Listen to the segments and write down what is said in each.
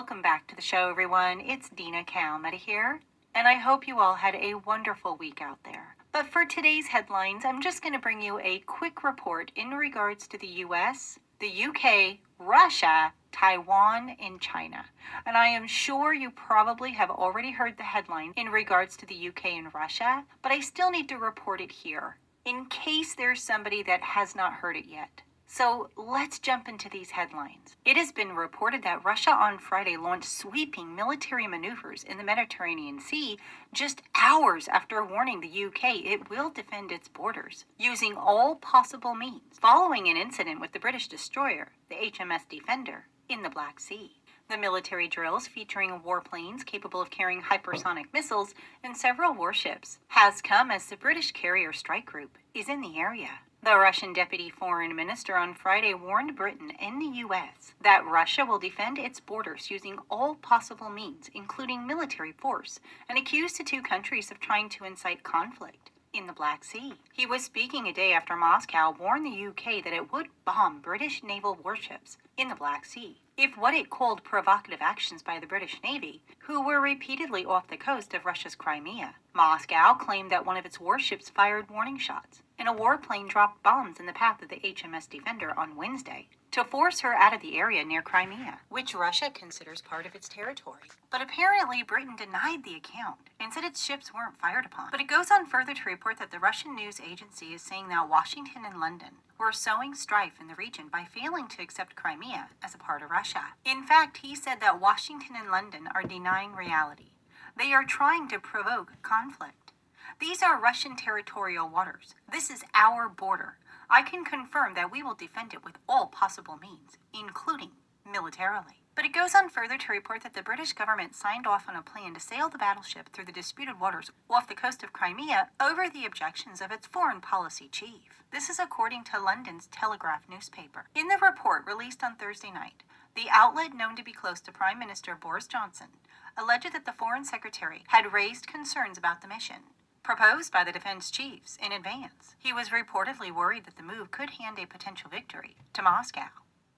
Welcome back to the show, everyone. It's Dina Calmetta here, and I hope you all had a wonderful week out there. But for today's headlines, I'm just going to bring you a quick report in regards to the US, the UK, Russia, Taiwan, and China. And I am sure you probably have already heard the headline in regards to the UK and Russia, but I still need to report it here in case there's somebody that has not heard it yet. So let's jump into these headlines. It has been reported that Russia on Friday launched sweeping military maneuvers in the Mediterranean Sea just hours after warning the UK it will defend its borders using all possible means, following an incident with the British destroyer, the HMS Defender, in the Black Sea. The military drills, featuring warplanes capable of carrying hypersonic missiles and several warships, has come as the British carrier strike group is in the area. The Russian deputy foreign minister on Friday warned Britain and the U.S. that Russia will defend its borders using all possible means, including military force, and accused the two countries of trying to incite conflict in the Black Sea. He was speaking a day after Moscow warned the UK that it would bomb British naval warships in the Black Sea if what it called provocative actions by the British Navy, who were repeatedly off the coast of Russia's Crimea. Moscow claimed that one of its warships fired warning shots, and a warplane dropped bombs in the path of the HMS Defender on Wednesday to force her out of the area near Crimea, which Russia considers part of its territory. But apparently Britain denied the account and said its ships weren't fired upon. But it goes on further to report that the Russian news agency is saying that Washington and London were sowing strife in the region by failing to accept Crimea as a part of Russia. In fact, he said that Washington and London are denying reality. They are trying to provoke conflict. These are Russian territorial waters. This is our border. I can confirm that we will defend it with all possible means, including militarily. But it goes on further to report that the British government signed off on a plan to sail the battleship through the disputed waters off the coast of Crimea over the objections of its foreign policy chief. This is according to London's Telegraph newspaper. In the report released on Thursday night, the outlet, known to be close to Prime Minister Boris Johnson, alleged that the Foreign Secretary had raised concerns about the mission proposed by the defense chiefs in advance. He was reportedly worried that the move could hand a potential victory to Moscow.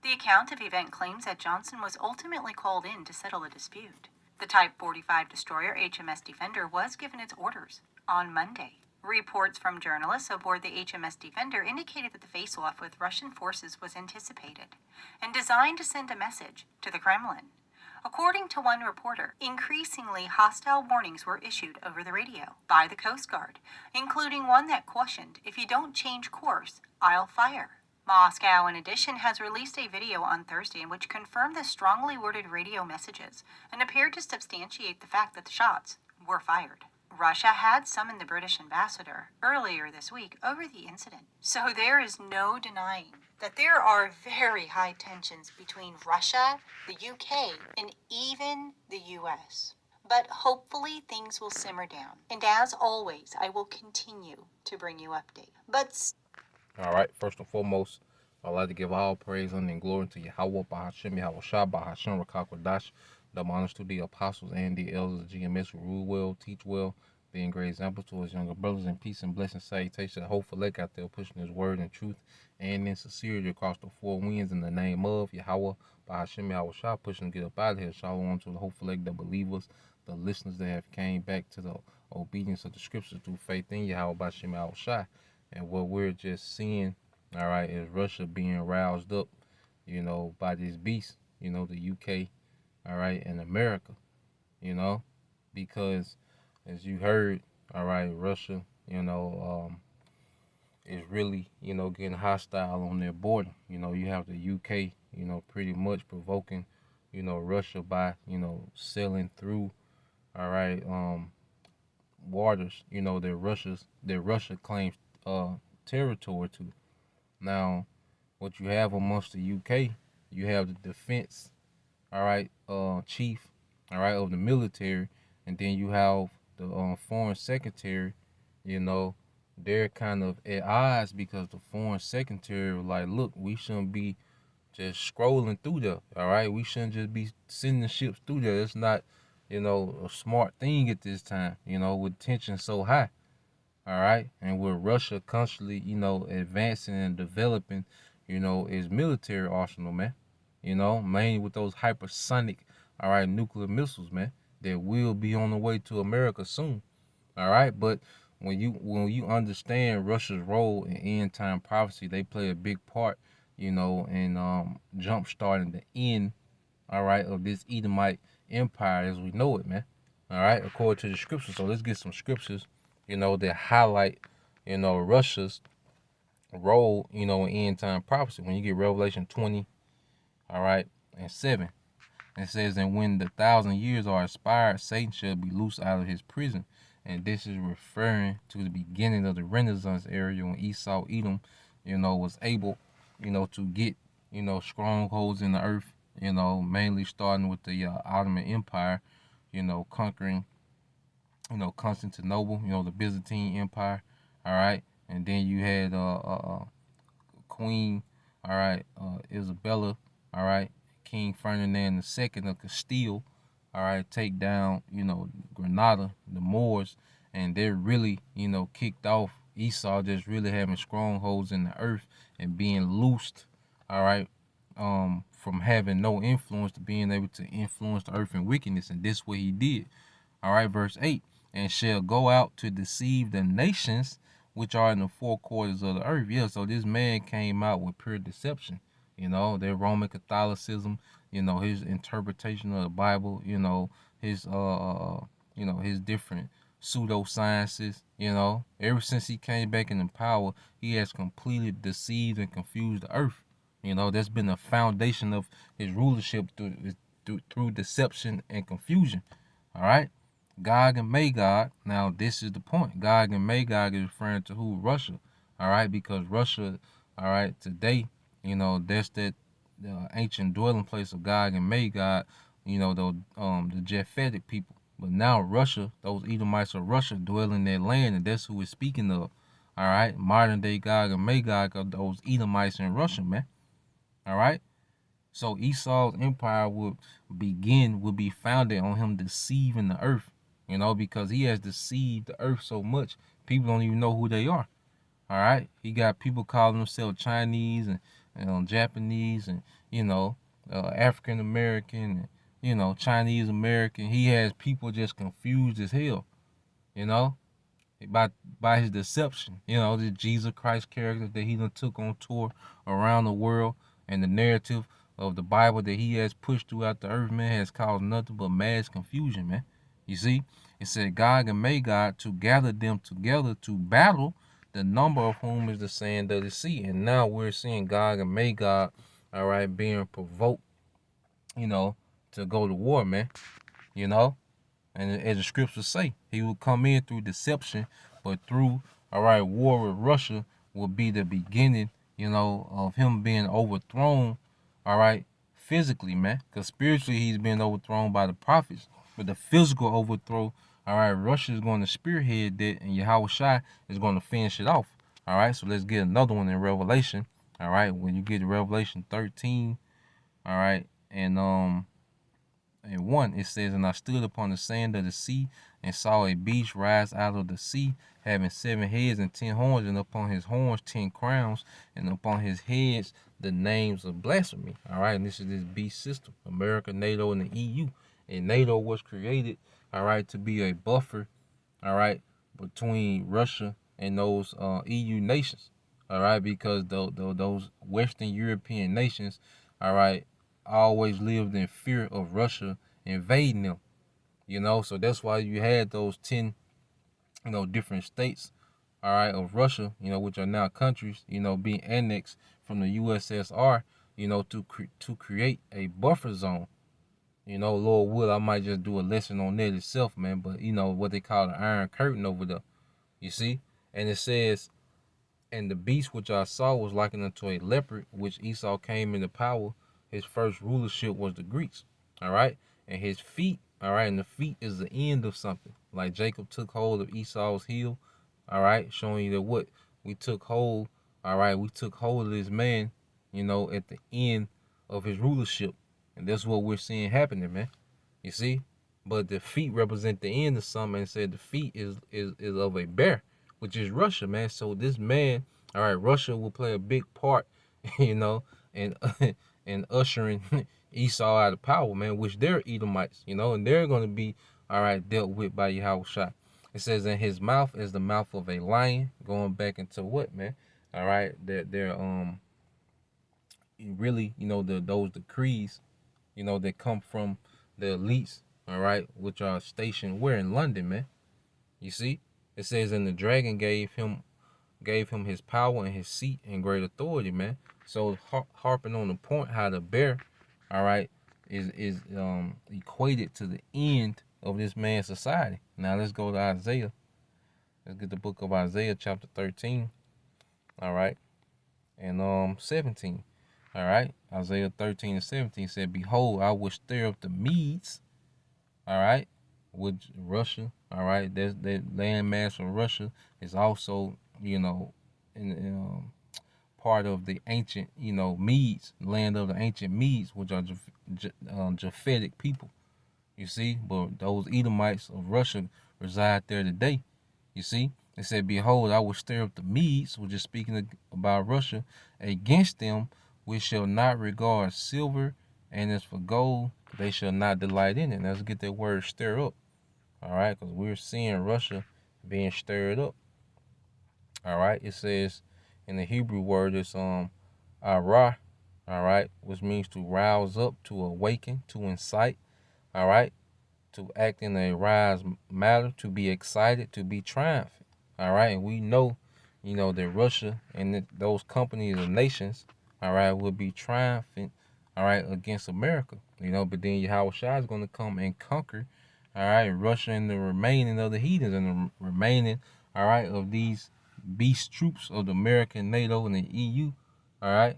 The account of the event claims that Johnson was ultimately called in to settle the dispute. The Type 45 destroyer HMS Defender was given its orders on Monday. Reports from journalists aboard the HMS Defender indicated that the face-off with Russian forces was anticipated and designed to send a message to the Kremlin. According to one reporter, increasingly hostile warnings were issued over the radio by the Coast Guard, including one that cautioned, "If you don't change course, I'll fire." Moscow, in addition, has released a video on Thursday in which confirmed the strongly worded radio messages and appeared to substantiate the fact that the shots were fired. Russia had summoned the British ambassador earlier this week over the incident, so there is no denying that there are very high tensions between Russia, the UK, and even the US. But hopefully things will simmer down. And as always, I will continue to bring you updates. All right, first and foremost, I'd like to give all praise and glory to Yahweh, Bahashem, Yahweh Shah, Bahashem, Rakakwadash, the honors to the apostles and the elders of GMS who rule well, teach well, being great example to his younger brothers in peace and blessing, salutation, hopeful leg out there pushing his word in truth and in sincerity across the four winds in the name of Yahweh, Bahashem, Yahweh Shah, pushing to get up out of here. Shalom to the hopeful leg, the believers, the listeners that have came back to the obedience of the scriptures through faith in Yahweh, Bahashem, Yahweh Shah. And what we're just seeing, all right, is Russia being roused up, by this beast, the UK, all right, and America, because as you heard, all right, Russia, is really, getting hostile on their border. You have the UK, pretty much provoking, Russia by, sailing through, all right, waters, that Russia claims territory to. Now, what you have amongst the UK, you have the defense, all right, chief, all right, of the military, and then you have the foreign secretary. They're kind of at odds because the foreign secretary was like, look, we shouldn't be just scrolling through there, all right? We shouldn't just be sending ships through there. It's not, a smart thing at this time, with tension so high. All right, and with Russia constantly, advancing and developing, its military arsenal, man. Mainly with those hypersonic all right, nuclear missiles, man, that will be on the way to America soon. All right, but when you understand Russia's role in end time prophecy, they play a big part, in jump starting the end, all right, of this Edomite empire as we know it, man. All right, according to the scriptures. So let's get some scriptures, that highlight, Russia's role, in end time prophecy. When you get Revelation 20, all right, and 7. It says, and when the 1,000 years are expired, Satan shall be loosed out of his prison. And this is referring to the beginning of the Renaissance area when Esau, Edom, was able, to get, strongholds in the earth, mainly starting with the Ottoman Empire, conquering, Constantinople, the Byzantine Empire, all right. And then you had Queen, all right, Isabella, all right, King Ferdinand II of Castile, all right, take down, Granada, the Moors, and they're really, kicked off. Esau just really having strongholds in the earth and being loosed, all right, from having no influence to being able to influence the earth in wickedness, and this what he did. All right, verse 8, and shall go out to deceive the nations which are in the four quarters of the earth. Yeah, so this man came out with pure deception. Their Roman Catholicism, his interpretation of the Bible, his different pseudosciences, Ever since he came back in power, he has completely deceived and confused the earth. That's been the foundation of his rulership through deception and confusion. All right. Gog and Magog. Now, this is the point. Gog and Magog is referring to who? Russia. All right, because Russia, all right, today, that's that ancient dwelling place of Gog and Magog. The Japhetic people. But now Russia, those Edomites of Russia dwell in that land, and that's who we're speaking of. All right, modern day Gog and Magog are those Edomites in Russia, man. All right. So Esau's empire will be founded on him deceiving the earth, because he has deceived the earth so much, people don't even know who they are. All right, he got people calling themselves Chinese and Japanese and African American and Chinese American. He has people just confused as hell, you know by his deception. The Jesus Christ character that he done took on tour around the world, and the narrative of the Bible that he has pushed throughout the earth, man, has caused nothing but mass confusion, man. You see, it said Gog and Magog to gather them together to battle, the number of whom is the sand of the sea. And now we're seeing Gog and Magog, all right, being provoked, to go to war, man. You know, and as the scriptures say, he will come in through deception, but through, all right, war with Russia will be the beginning, of him being overthrown, all right, physically, man. Because spiritually, he's been overthrown by the prophets. But the physical overthrow, all right, Russia is going to spearhead that, and Yahweh Shai is going to finish it off. All right, so let's get another one in Revelation. All right, when you get to Revelation 13, all right, and 1, it says, and I stood upon the sand of the sea and saw a beast rise out of the sea, having 7 heads and 10 horns, and upon his horns 10 crowns, and upon his heads the names of blasphemy. All right, and this is this beast system, America, NATO, and the EU. And NATO was created, all right, to be a buffer, all right, between Russia and those EU nations, all right, because those Western European nations, all right, always lived in fear of Russia invading them, so that's why you had those 10, different states, all right, of Russia, which are now countries, being annexed from the USSR, to create a buffer zone. Lord will, I might just do a lesson on that itself, man, but what they call the Iron Curtain over there, you see, and it says, and the beast which I saw was likened unto a leopard, which Esau came into power. His first rulership was the Greeks. All right. And his feet, all right, and the feet is the end of something. Like Jacob took hold of Esau's heel. All right. Showing you that what we took hold, all right, we took hold of this man, at the end of his rulership. And that's what we're seeing happening, man. You see? But the feet represent the end of something, and said the feet is of a bear, which is Russia, man. So this man, all right, Russia will play a big part, in in ushering, Esau out of power, man, which they're Edomites, and they're going to be, all right, dealt with by Yahushua. It says, in his mouth is the mouth of a lion, going back into what, man? All right, they're really, those decrees, that come from the elites, all right, which are stationed where in London, man. You see, it says, and the dragon gave him his power and his seat and great authority, man. So harping on the point how the bear, all right, is equated to the end of this man's society. Now let's go to Isaiah. Let's get the book of Isaiah, chapter 13, all right, and 17. All right, Isaiah 13 and 17 said, behold, I will stir up the Medes, all right, with Russia, all right, that landmass from Russia is also, in part of the ancient, Medes, land of the ancient Medes, which are Japhetic people. You see, but those Edomites of Russia reside there today. You see, it said, behold, I will stir up the Medes, which is speaking about Russia, against them, which shall not regard silver, and as for gold, they shall not delight in it. Now, let's get that word stir up, all right, because we're seeing Russia being stirred up. All right, it says in the Hebrew word, it's arah, all right, which means to rouse up, to awaken, to incite, all right, to act in a rise matter, to be excited, to be triumphant. All right, and we know, that Russia and those companies and nations, all right, will be triumphant, all right, against America. But then Yahushua is going to come and conquer, all right, Russia and the remaining of the heathens and the remaining, all right, of these beast troops of the American, NATO, and the EU, all right.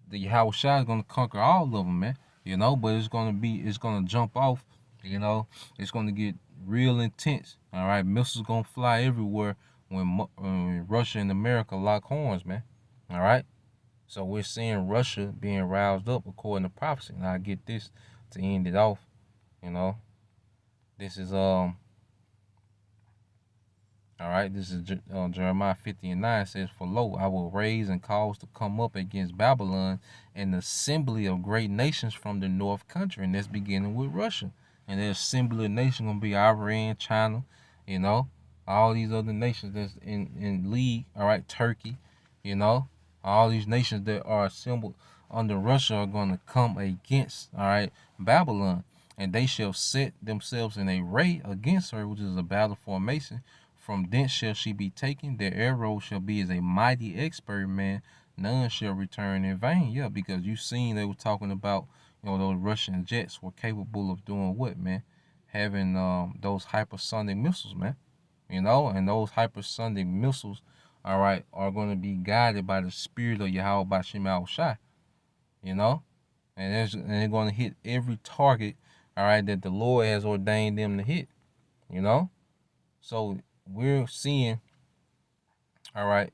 The Yahushua is going to conquer all of them, man. But it's going to jump off, it's going to get real intense, all right. Missiles going to fly everywhere when Russia and America lock horns, man, all right. So we're seeing Russia being roused up according to prophecy. Now I get this to end it off, this is all right, this is Jeremiah 50 and 9 says, for lo, I will raise and cause to come up against Babylon an assembly of great nations from the north country. And that's beginning with Russia. And the assembly of nations going to be Iran, China, all these other nations that's in league, all right, Turkey, all these nations that are assembled under Russia are going to come against, all right, Babylon. And they shall set themselves in array against her, which is a battle formation. From thence shall she be taken. Their arrow shall be as a mighty expert man. None shall return in vain. Yeah, because you seen they were talking about, those Russian jets were capable of doing what, man? Having those hypersonic missiles, man. And those hypersonic missiles, all right, are going to be guided by the spirit of Yahweh Bashim Al-Shai, and they're going to hit every target, all right, that the Lord has ordained them to hit, So we're seeing, all right,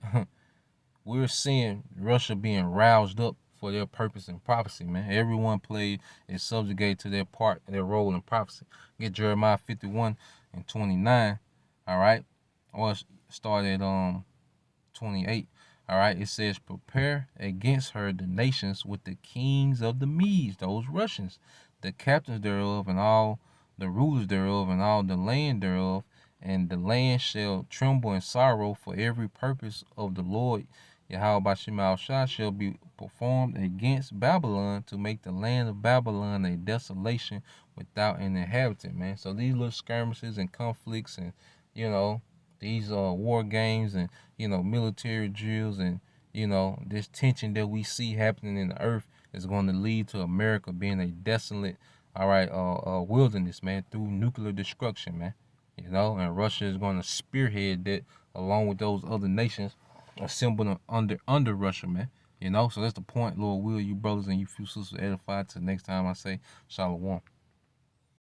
we're seeing Russia being roused up for their purpose in prophecy, man. Everyone is subjugated to their role in prophecy. Get Jeremiah 51 and 29, all right, or start at 28. All right, it says, prepare against her the nations with the kings of the Medes, those Russians, the captains thereof, and all the rulers thereof, and all the land thereof, and the land shall tremble in sorrow, for every purpose of the Lord Yahweh Bashim Al-Shah shall be performed against Babylon, to make the land of Babylon a desolation without an inhabitant, man. So these little skirmishes and conflicts and, these war games and, military drills and, this tension that we see happening in the earth is going to lead to America being a desolate, all right, wilderness, man, through nuclear destruction, man. And Russia is going to spearhead that along with those other nations assembled under Russia, man. So that's the point, Lord will you brothers and you few sisters edified. Till next time I say Shalom.